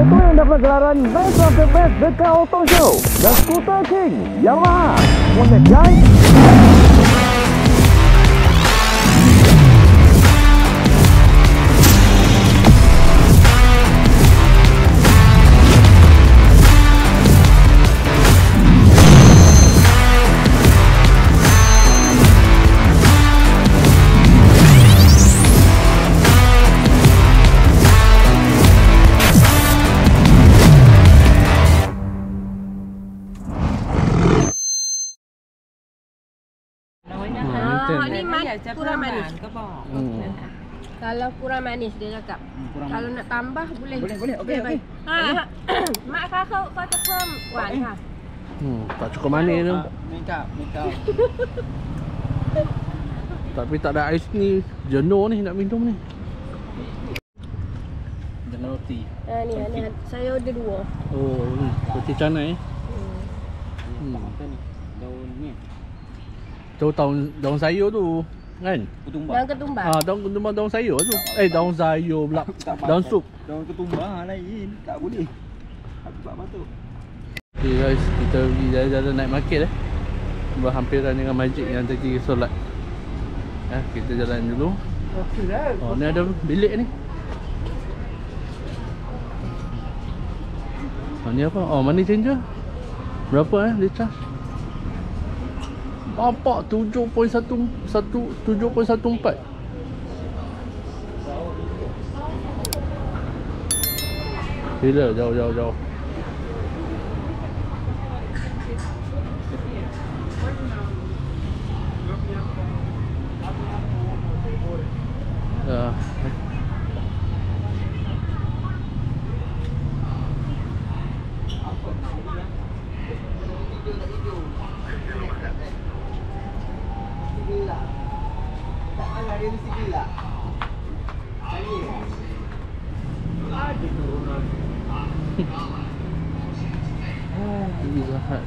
Iaitu yang dapat gelaran Best of the Best Dekat Auto Show dan Skuter King Yamaha. Semuanya guys. Ni kurang manis. Kalau kurang manis dia cakap. Kalau nak tambah boleh. Boleh. Okey. Mak kau cepat wan ha. Tak cukup manis tu. Make up. Tapi tak ada ais ni. Jenuh ni nak minum ni. Jangan roti. Ni saya order 2. Oh, ni roti canai. Apa ni? Daun ni. Tu daun sayur tu kan? Ketumbar. Daun ketumbar. Daun ketumbar, daun sayur tu. Daun sayur pula. Daun sup. Daun ketumbar lain. Tak boleh. Aku buat apa tu? Okay guys, kita pergi jalan-jalan naik market berhampiran dengan masjid yang tadi solat. Kita jalan dulu. Oh, ni ada bilik ni. Ni apa? Oh, money changer. Berapa dia charge? Bapak 7.14. Gila, jauh.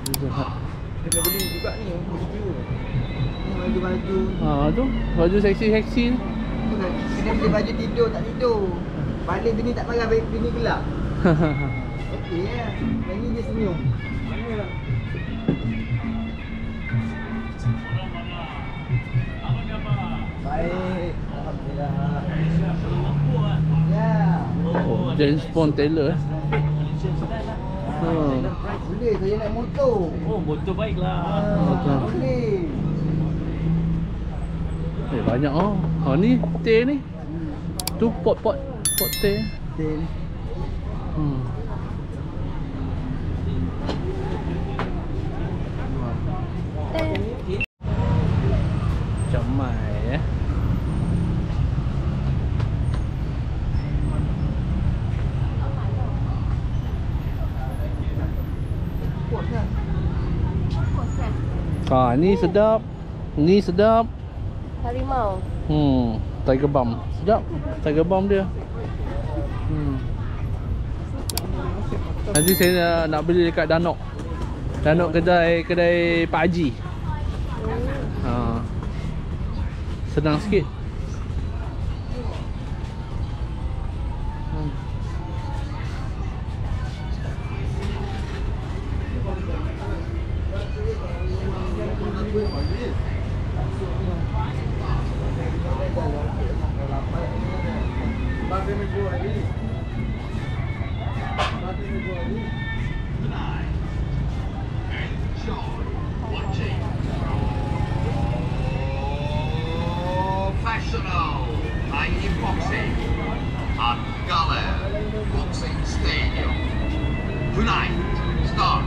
Pizza Hut. Kena beli juga ni baju. Tu baju seksi ni. Kena beli baju tidur tak tidur. Balik bini tak marah, bini gelap. Okey ya. Yang ni dia senyum. Mana? Baik. Alhamdulillah. Ya. Oh, James Bond Taylor. Boleh, saya naik motor. Oh, motor baiklah. Boleh. Banyak ni teh ni. Tu pot teh. Teh ni. Camai Ni sedap. Harimau. Tiger Balm. Sedap. Tiger Balm dia. Nanti saya nak beli dekat Danok. Kedai Pak Haji. Senang sikit. Professional Mighty Boxing at Gala Boxing Stadium. Tonight, start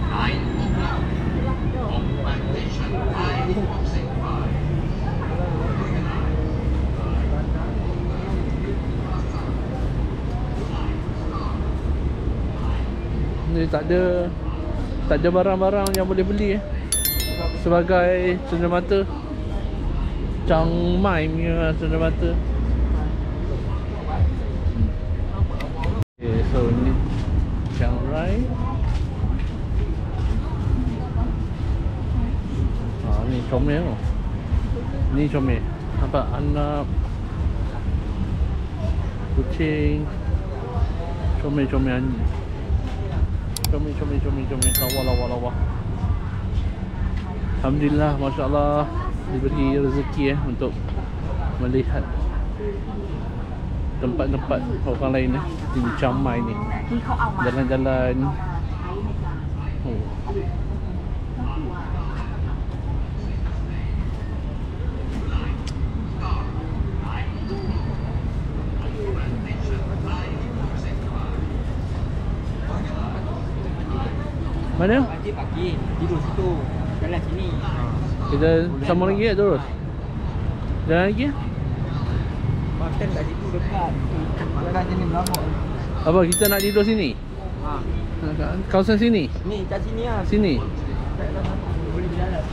9 o'clock. Competition Mighty Boxing Fight. Ni tak ada barang-barang yang boleh beli sebagai cenderamata. Chiang Mai punya cenderamata. Okay, so ni Chiang Rai. Ni comel. Ni comel. Nampak anak kucing. Comel anjing. Comel. Lawa. Alhamdulillah, masya-Allah diberi rezeki untuk melihat tempat-tempat orang lain di Chiang ni. Jalan-jalan. Oh. Mana? Wajib pagi tidur situ. Jalan sini. Kita sama lagi terus. Jalan lagi? Makan kat situ dekat. Makan sini melambok. Apa kita nak tidur sini? Ha. Kawasan sini? Ni kat sini lah. Sini. Boleh berjalan.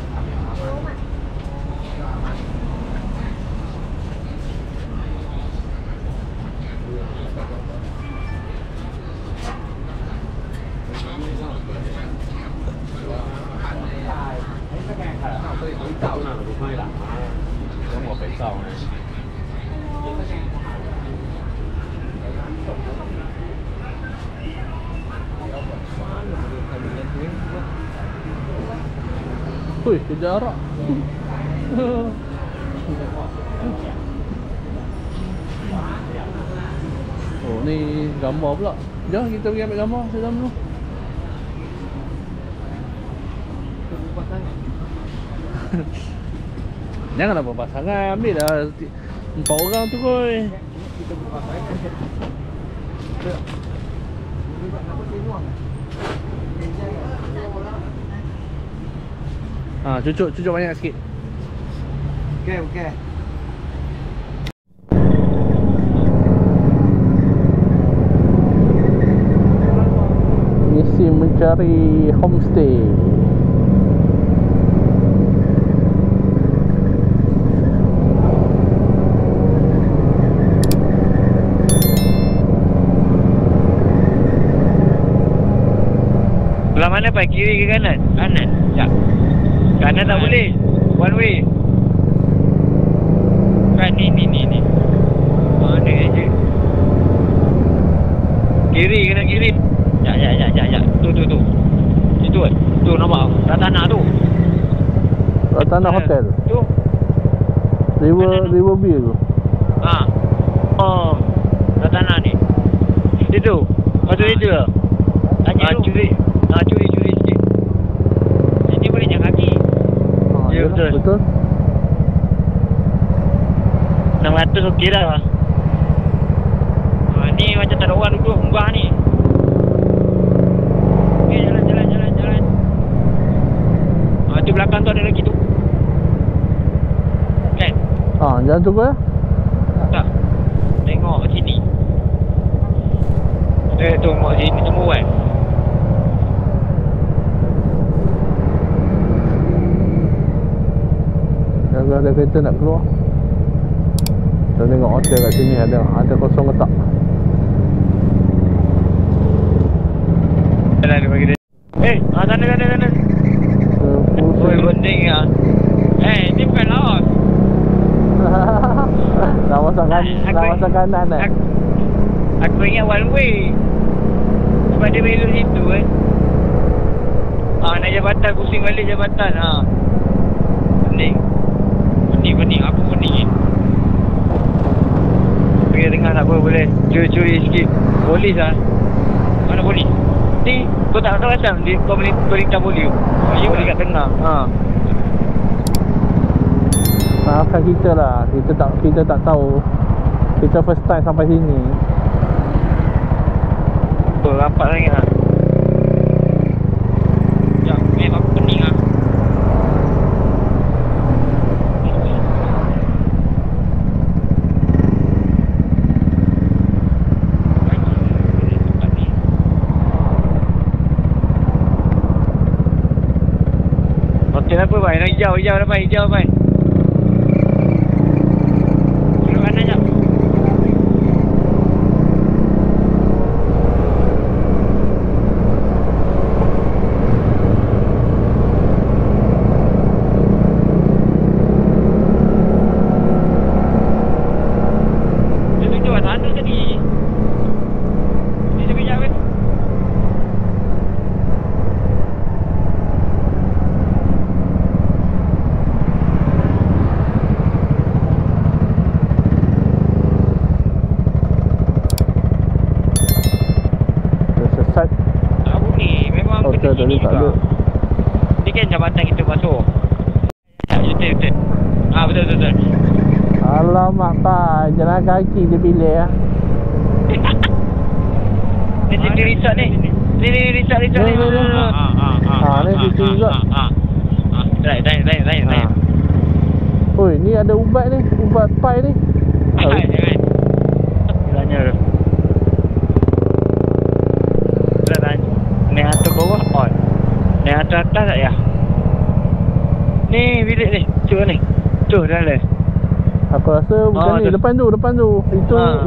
Hui, kejar arak. Oh, ni gambar pula. Jom kita pergi ambil gambar dalam dulu. Janganlah berpasangan, ambil dah 4 orang tu koi. Kita berpasangan. Ha, cucuk banyak sikit. Okey. Misi mencari homestay. Belah mana Pak? Kiri ke kanan? Kanan. Ya. Kanan tak boleh. One way. Kan ni. Mana je. Kiri, kena kiri. Ya. Tu. Itu kan. Tu nampak. Tanah tu. Tanah hotel. Tu. River View tu. Ha. Oh. Tanah ni. Itu. Macam itu lah. Curi sikit. Ini boleh jalan kaki. Ya, betul. 600 okey dah. Ni macam tak ada orang duduk munggah ni. Okey, jalan. Tu belakang tu ada lagi tu. Kan? Jalan tu ke? Tak. Tengok sini. Tengok sini semua kan. Kalau ada kereta nak keluar, kita tengok hotel kat sini ada kosong ke tak. Jalan dia bagi dia. Sana. Oi, bonding ah. Ni bukan Laos. Kawasan kanan Aku ingat one way. Sebab dia belok situ kan. Nak jabatan, pusing balik jabatan. Pening. Aku pening. Pergi tengah tak apa boleh. Curi sikit. Polis lah. Mana polis? Ni kau tak tahu macam dia kau perintah polis. Dia boleh kat tengah. Maafkan kita lah. Kita tak tahu. Kita first time sampai sini. Rapat sangat lah. Sekejap, aku pening lah. Hotel apa Pai? Nak hijau dah Pai, hijau Pai. Belok kanan jap. Dia tunjuk kat sana tadi. Dia side. Abu ni memang Hotel tadi tak ada. Ni kan jambatan kita masuk. Betul. Betul. Alamak Pak, jalan kaki dia pilih ya. Ni sini resort ni. Ni resort ni. Ni sini resort. Lain. Oi, ni ada ubat ni, ubat pai ni. Tanya. Ni atas bawah on. Ni atas tak ya? Ni bilik ni. Cuba ni. Tu dah le. Aku rasa bukan ni, depan tu.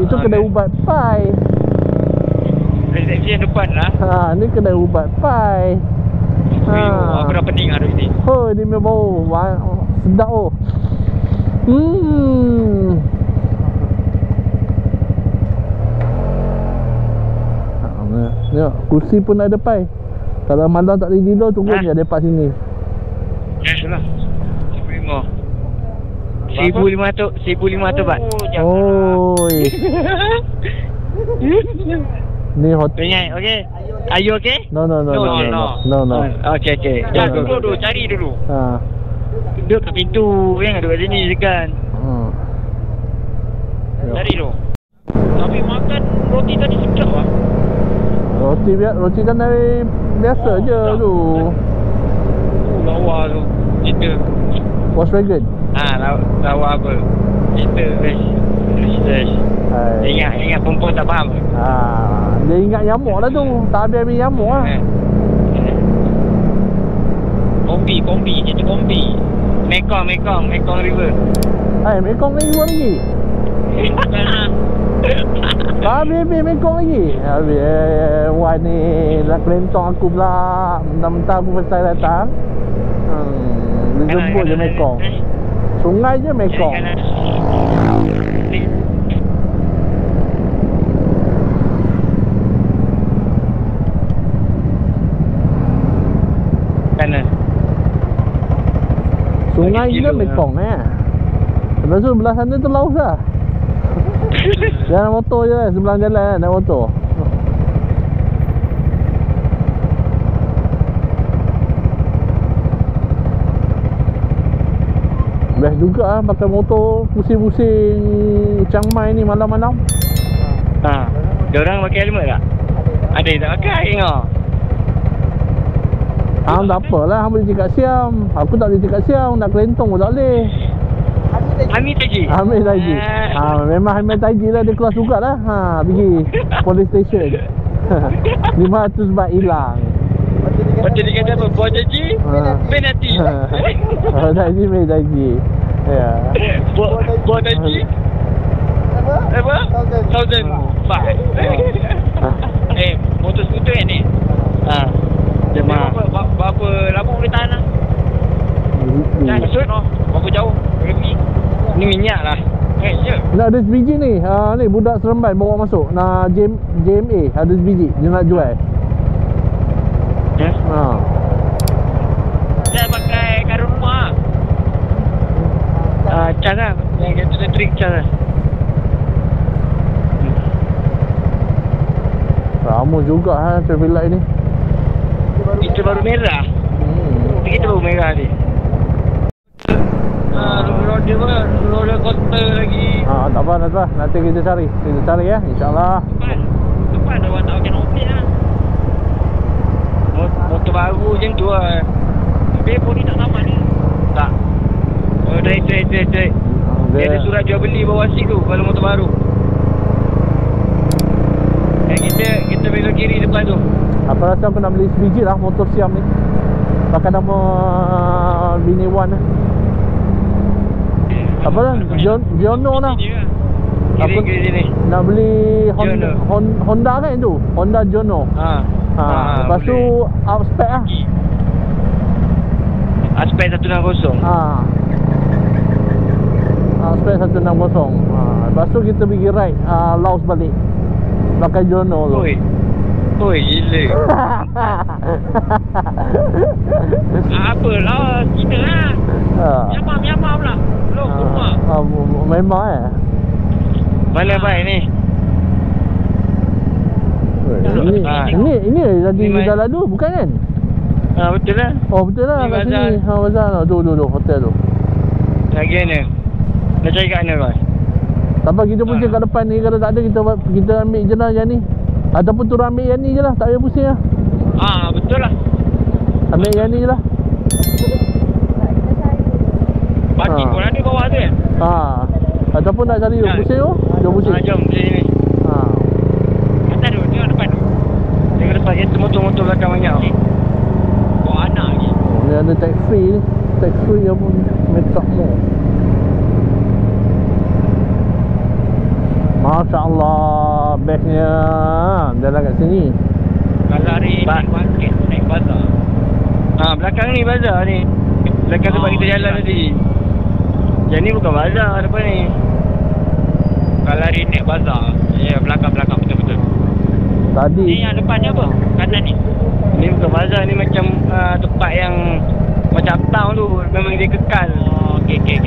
Itu kedai ubat pai. Resepsi depan lah. Ni kedai ubat pai. Aku dah pening hari ni. Oh, dia memang bau sedap oh. Ya, kursi pun ada pai. Kalau malam tak boleh tidur, tunggu je dekat sini. Yalah. 1,500 baht. Oi. Ni hotel. Okay. Are you okay? No. Okay. Jangan dulu, cari dulu. Duduk kat pintu, yang duduk kat sini kan. Cari dulu. Tapi makan roti tadi sedap lah. Roti kan dari biasa je tu. Lawa tu. Cerita. Volkswagen. Lawa apa? Cerita. Ingat perempuan tak faham. Dia ingat nyamuk lah tu. Tak habis-habis nyamuk lah. Kombi. Cerita kombi. Mekong River. Mekong River lagi. Tak habis-habis Mekong lagi. Wah ni dah kelentong aku pula. Mentang-mentang aku first time datang. Dia jemput je Mekong. Sungai je Mekong. Kanan. Sungai je Mekong Lepas tu belah sana tu laut lah. Jalan motor je sebelah jalan naik motor. Best juga pakai motor pusing-pusing Chiang Mai ni malam-malam. Diorang pakai helmet tak? Ada tak pakai tengok. Tak apalah, boleh cakap siam. Aku tak boleh cakap siam, nak kelentong pun tak boleh. Ambil taji. Memang Hamil taji lah, dia keluar surat lah. Pergi police station. 500 baht hilang. Macam dia kata apa? Buat taji, penalti. Taji, main taji. Ya. Buat taji. Apa? 1,000 baht. Motor skuter kan ni? Berapa lama boleh tahan lah? Maksud berapa jauh boleh pergi? Ni minyak lah. Ya. Nak ada sebiji ni. Ni budak Seremban bawa masuk. Nak JMA ada sebiji. Dia nak jual. Saya pakai karun rumah. Cas lah. Yang elektrik cas lah. Ramai juga traffic light ni. Kita baru merah. Kita baru merah ni. Roller coaster lagi. Tak apa. Nanti kita cari ya, insyaAllah. Depan ada orang tak pakai nombor lah. Motor baru macam tu lah. Habis pun ni tak sama ni. Tak. Straight. Dia ada surat jual beli bawah seat tu kalau motor baru. Kita belok kiri depan tu. Aku rasa aku nak beli sebiji lah motor siam ni. Pakai nama Bini Wan lah. Apa lah? Giono lah. Aku nak beli Honda kan tu? Honda Giono. Lepas tu Outspec lah. Outspec 160. Outspec 160. Lepas tu kita pergi ride Laos balik. Pakai Giono tu. Oi, gila. Apalah, kita lah. Myanmar pula. Belum rumah. Memang Mana baik ni? Ini tadi kita lalu bukan kan? Betul lah. Oh betul lah kat sini. Bazar lah. Tu hotel tu. Lagi mana? Nak cari kat mana kau? Sabar kita pusing kat depan ni. Kalau tak ada kita ambil je lah yang ni. Ataupun turun ambil yang ni je lah. Tak payah pusing lah. Betul lah. Ambil yang ni je lah. Parking pun ada bawah tu kan? Ataupun nak cari pusing tu. Jom pusing. Jom sini. Atas tu, tengok depan tu. Tengok depan je motor-motor belakang banyak. Bawa anak lagi. Ni ada tax free ni. Tax free apa makeup mall. Masya Allah, bestnya jalan kat sini. Kalau hari market naik bazar. Belakang ni bazar ni. Belakang tempat kita jalan tadi. Yang ni bukan bazar depan ni. Kalau hari naik bazar. Ya, belakang betul-betul. Tadi ni yang depan ni apa? Kanan ni. Ni bukan bazar, ni macam tempat yang macam town tu. Memang dia kekal. Okey.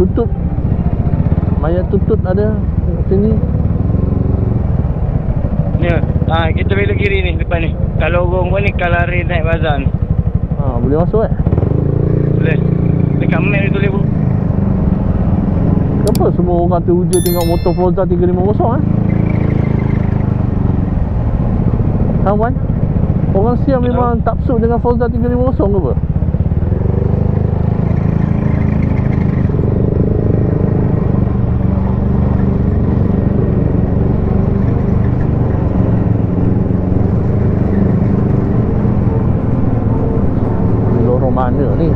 Tutut. Mayat tutut ada sini. Ni, kita belok kiri ni depan ni. Kalau orang buat ni kalau hari naik bazar ni. Boleh masuk Boleh. Dekat map ni tulis. Kenapa semua orang teruja tengok motor Forza 350 Wan? Orang Siam memang tak pesuk dengan Forza 350 ke apa? Lorong mana ni?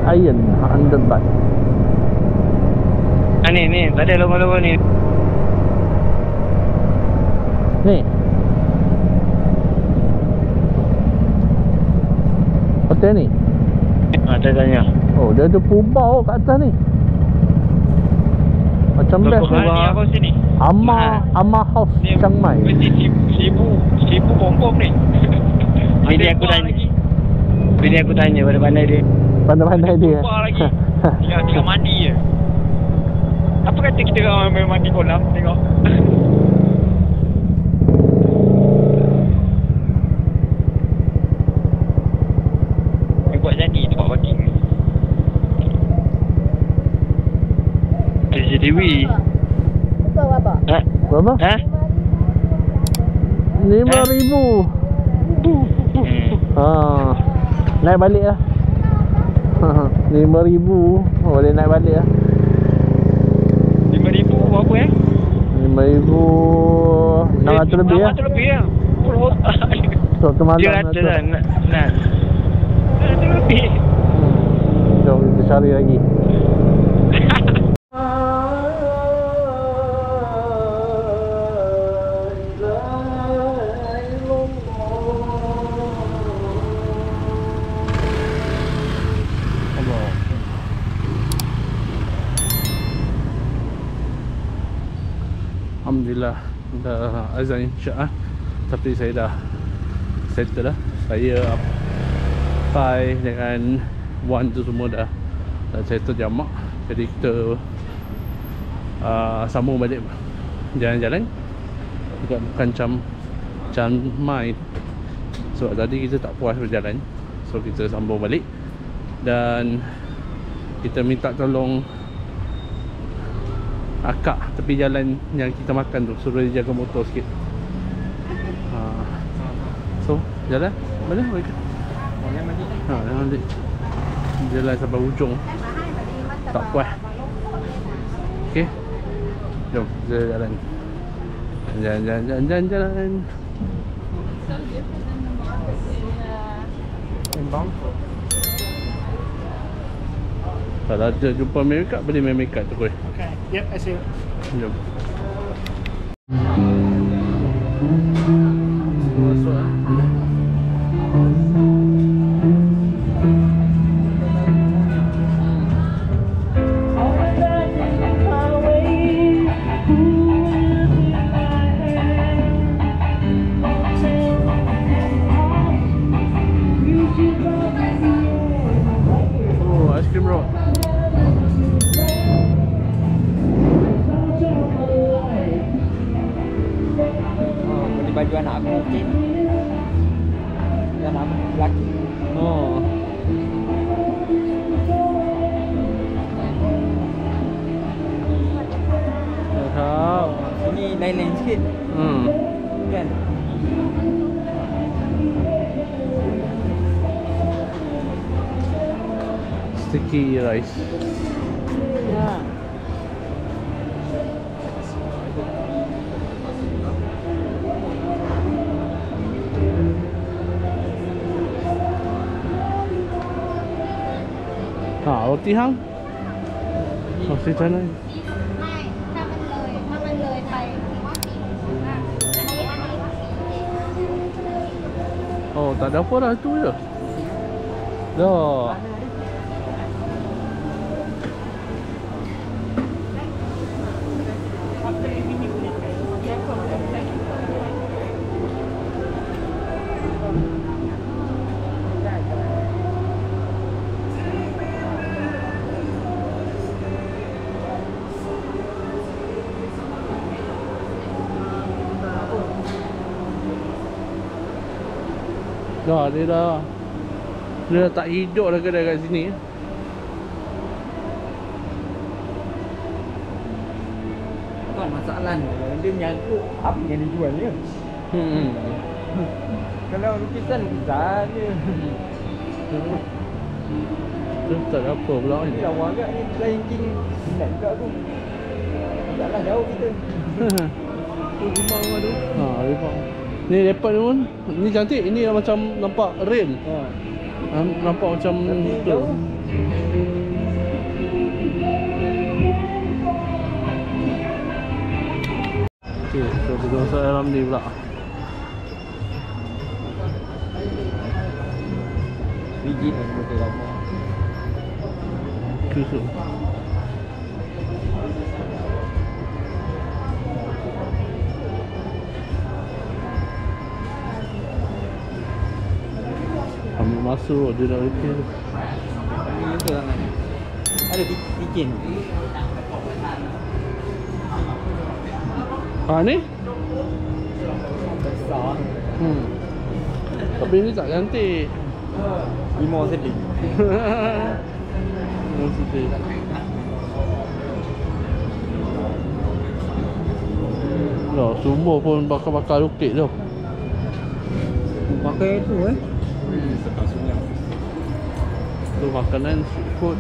Iron 100 baht. Ni tak ada logo-logo ni. Ni hotel ni. Saya tanya. Oh, dia ada purbau kat atas ni. Macam best ni apa sini? Ama House Chiang Mai. Seribu bom ni. Bini aku tanya pada pandai dia. Pandai-pandai dia. Lagi. Tinggal mandi je. Apa kata kita orang main mandi kolam? Tengok. Dia buat jadi tempat parking. CCTV. Betul berapa? Berapa? 5,000. Naik balik lah. 5,000. Boleh naik balik lah. 5,000 berapa 5,600 lebih lah. 600 lebih lah. Satu malam dia kata lah nak 600 lebih. Jom kita cari lagi. Alhamdulillah dah azan insya-Allah. Tapi saya dah settle dah. Saya Pai dengan Wan tu semua dah settle jamak. Jadi kita sambung balik jalan-jalan dekat bukan Chiang Mai. Sebab tadi kita tak puas berjalan, so kita sambung balik. Dan kita minta tolong akak tepi jalan yang kita makan tu, suruh dia jaga motor sikit. So jalan mana mereka? Nanti jalan sampai ujung. Tak puas. Okey, jom kita jalan. Jalan. Kalau ada jumpa Amerika, boleh main Amerika tu koi. Okay. Yep, I see you. Jom. Masuk lah. baju anak aku okey. Dan anak lelaki. Oh. Tahu. Ini lain-lain sikit. Kan? Sticky rice. Ya. Roti hang. Roti sana. ไม่ถ้ามันเลยไปอันนี้ Oh, tak ada apa dah, tu je. Dah. Dah, dia dah tak hidup dah kedai kat sini. Bukan masalah ni. Dia menyangkut apa yang dijual dia. Kalau lukisan je. Tu tak ada apa pula ni. Ni lawa agak ni Lion King minat juga tu. Taklah jauh kita. Tu rumah tu. Lepak. Ni lepak ni pun, ni cantik. Ini dah macam nampak rail. Nampak macam tu. Jauh. Okay, so kita masuk dalam ni pula. Biji ni betul lama. Susu. Ambil masuk, dia dah lukis. Ini betul sangat. Ada bikin. Ni? Besar. Tapi ni tak cantik. Lima sedih. Sedih. Dah, semua pun bakar-bakar lukis tu. Pakai tu Tu makanan street food.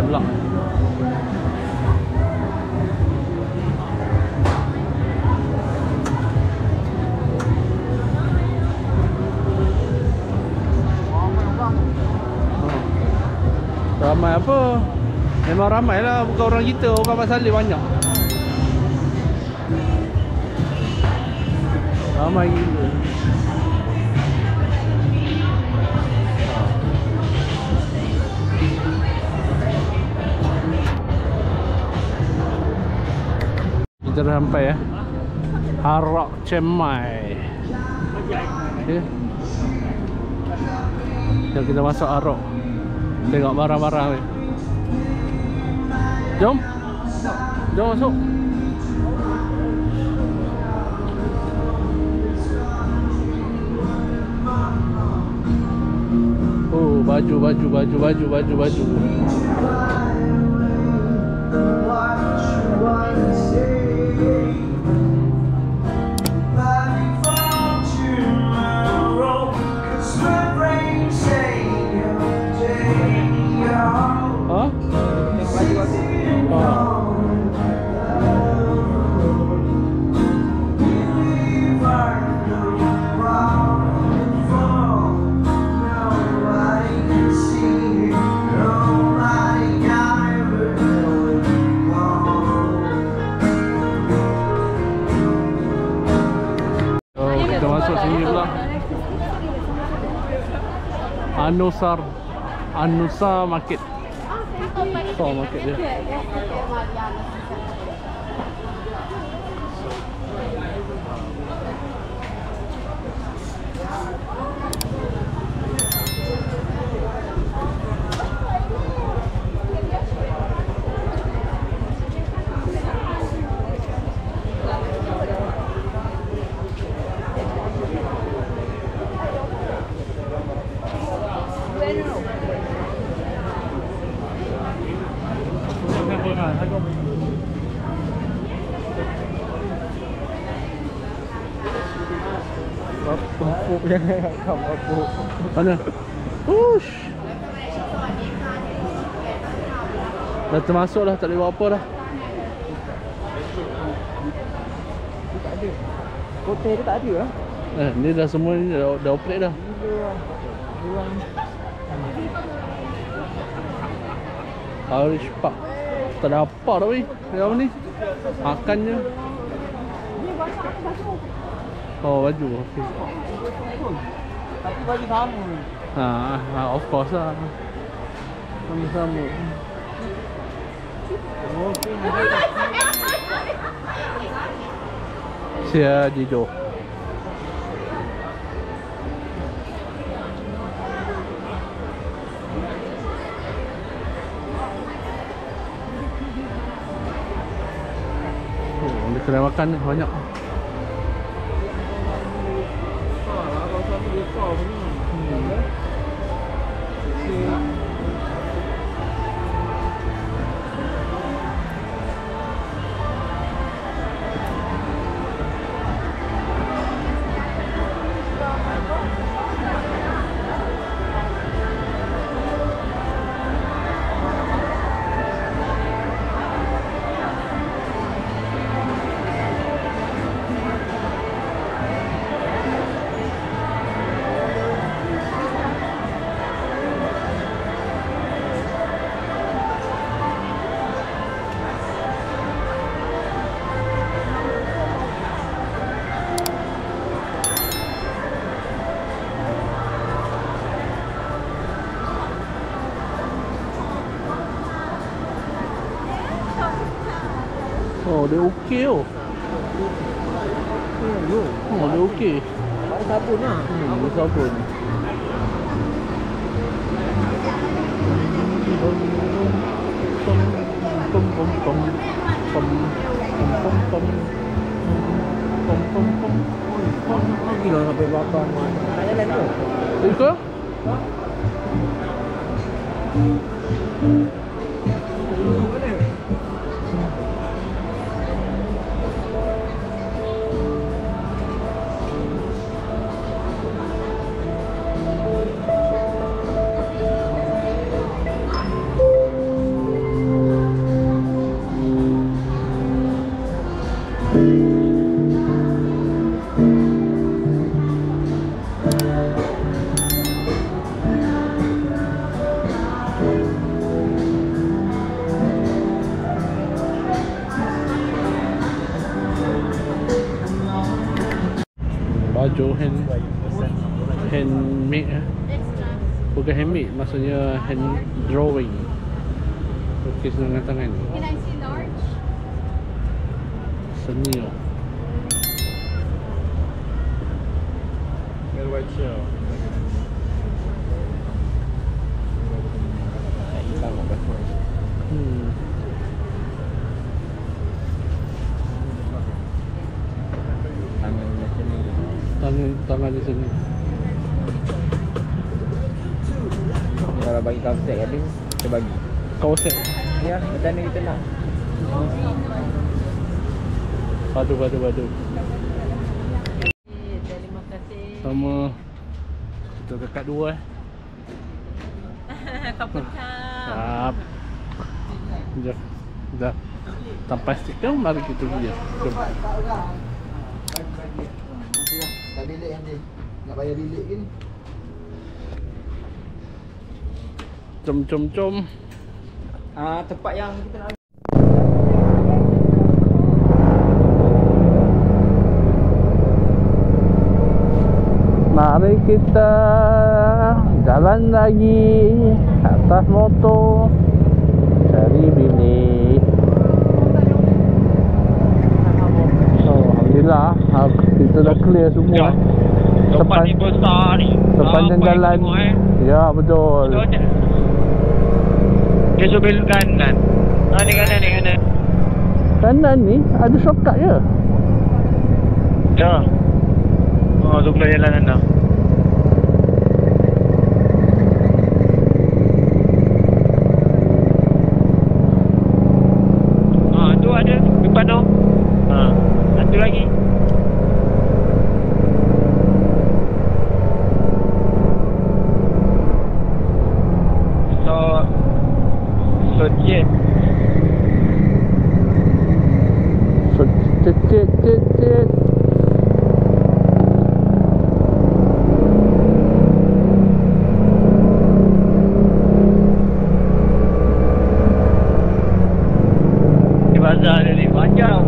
Ramai pula. Ramai apa? Memang ramai lah, bukan orang kita, orang Masalih banyak. Ramai gila. Kita dah sampai ya. Harak Chiang-Mai. Okay. Jom kita masuk Harak. Tengok barang-barang ni. Jom. Jom masuk. Oh, baju. Kita masuk sini pula. Anusa Market. So market dia. Empuk jangan kamu empuk. Mana? Ush. Dah termasuk dah, tak boleh buat apa dah. Tak ada. Hotel dia tak ada lah. Ni dah semua ni dah operate dah. Irish Park. Tak ada apa dah weh. Yang ni makan je. Oh, baju. Okey. Tapi baju sama. Of course lah. Sama-sama. Okey. Sia Jijo. Ada kedai makan ni banyak. Oh, dia okey oh. Oh, dia okey. Pakai sabun lah. Pakai sabun. Gila sampai bakar mat. Tak jalan tu. Ikut? baju handmade eh. Bukan handmade, maksudnya hand drawing. Lukis dengan tangan. Can I see large? Seni oh. White shell. Tangan di sini. Kalau bagi kau set ada, kita bagi. Kau set. Ya, macam mana kita nak? Padu. Terima kasih. Sama kita dekat dua eh. Kau pecah. Sap. Dah. Sampai stiker, mari kita pergi. Jom. Tak bilik nanti. Nak bayar bilik ke ni? Jom. Tempat yang kita nak. Mari kita jalan lagi atas motor cari bilik. Alhamdulillah, kita dah clear semua. Tempat ni besar ni. Sepanjang jalan. Ya, betul. Dia suruh belok kanan. Ni kanan. Kanan ni ada shortcut je. Ya. Oh, tu keluar jalan anda. Tu ada depan tu. Satu lagi. So dia. So cek. Bazar dia ni macam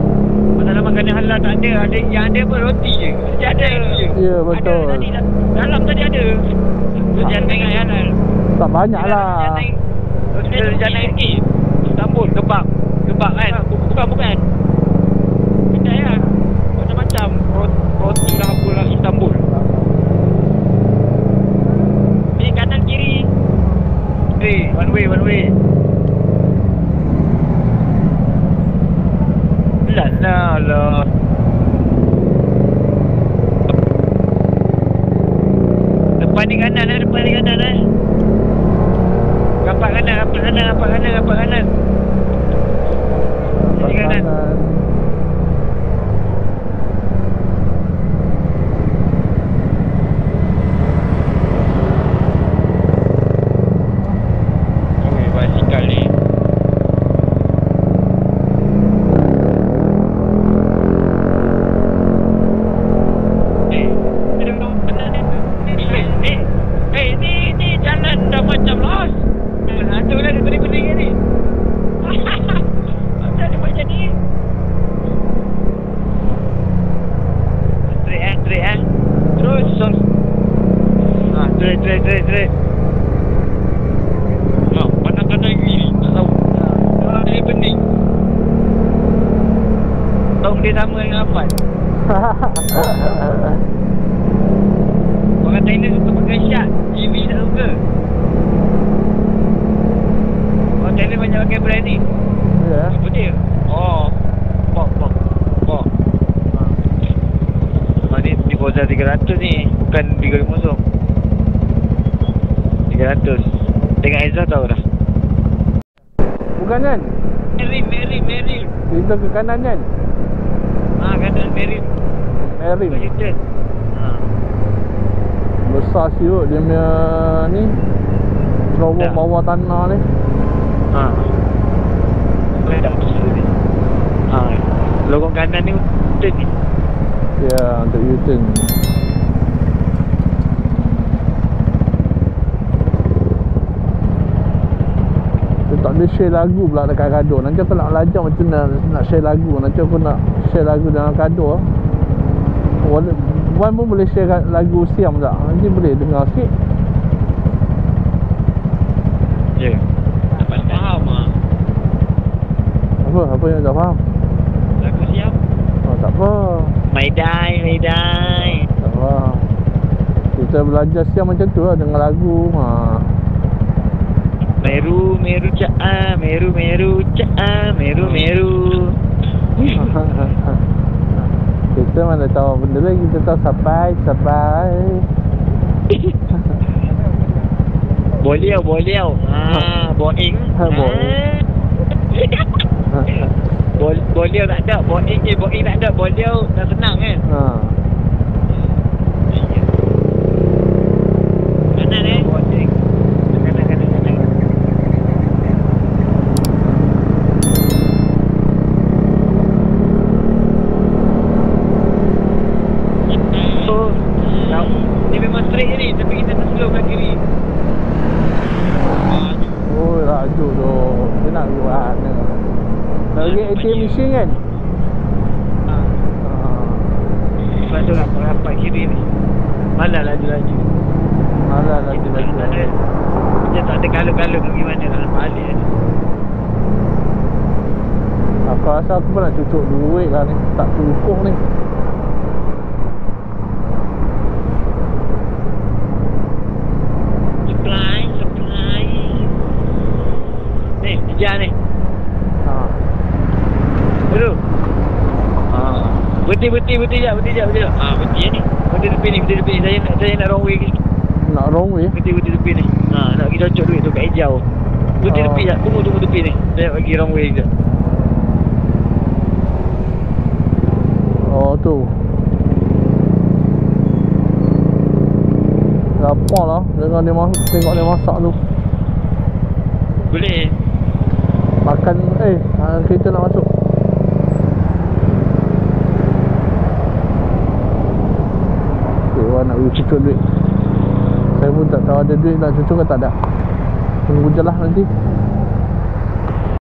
masalah makanan halal tak ada. Yang ada pun roti je. Mesti ada je. Ya, betul. Ada tadi dalam tadi ada. Jangan tengok yang halal. Tak banyak lah. Jangan naik sikit. Istanbul, kebab kan? Bukan. Kedai lah. Macam-macam. Roti lah apa lah Istanbul. Ni kanan kiri. One way. Lah. Depan ni kanan eh. Rapat kanan. Sini kanan. Oh, basikal ni. Ni jalan dah macam los. Tu dah kuning ni. Macam dia buat jadi. Straight. Terus son. Straight. Mana kanan kiri? Tak tahu. Dia pening. Tahu dia sama dengan apa? Orang Thailand suka pakai syak. EV tak suka. Orang Thailand banyak pakai brand ni. Ya. Apa dia? Oh. Pok. Ni Forza 300 ni. Bukan 350. 300. Tengok Aizah tahu dah. Bukan kan? Merim. Kita ke kanan kan? Kanan Merim. Merim. Besar siut dia punya ni. Terowong bawah tanah ni. Boleh tak besar ni? Lorong kanan ni U-turn ni. Ya, untuk U-turn. Dia tak boleh share lagu pula dekat Kado. Nanti aku nak belajar macam nak share lagu. Nanti aku nak share lagu dalam Kado. Wan pun boleh share lagu Siam tak? Nanti boleh dengar sikit. Ya. Tak faham ah. Apa yang tak faham? Lagu Siam? Oh, tak apa. Maidai. Tak apa. Kita belajar Siam macam tu lah, dengar lagu. Meru caa, meru caa, meru. Kita mana tahu benda lagi, kita tahu sampai. Boliau. Boeing. Boliau tak ada, Boeing tak ada, boliau dah senang kan. Kanan Boeing. Kanan. Ni memang straight je ni, tapi kita tak slow kat kiri. Oh, laju tu. Dia nak buat ni. Nak pergi ATM machine kan? Lepas tu rapat kiri ni. Malah laju-laju. Dia tak ada kalau-kalau pergi mana nak balik ni. Aku rasa aku pun nak cucuk duit lah ni. Tak cukup ni. Supply. Ni, kejar ni. Dulu. Berhenti jap. Berhenti ni. Berhenti tepi ni. Saya nak wrong way ni. Nak wrong way? Berhenti tepi ni. Nak pergi cocok duit tu kat hijau. Berhenti tepi jap. Tunggu tepi ni. Saya nak pergi wrong way je. Oh tu. Lapar lah tengok dia masak tu. Boleh. Makan kereta nak masuk. Okay, Wan nak pergi cucuk duit. Saya pun tak tahu ada duit nak cucuk ke tak ada. Tunggu je lah nanti.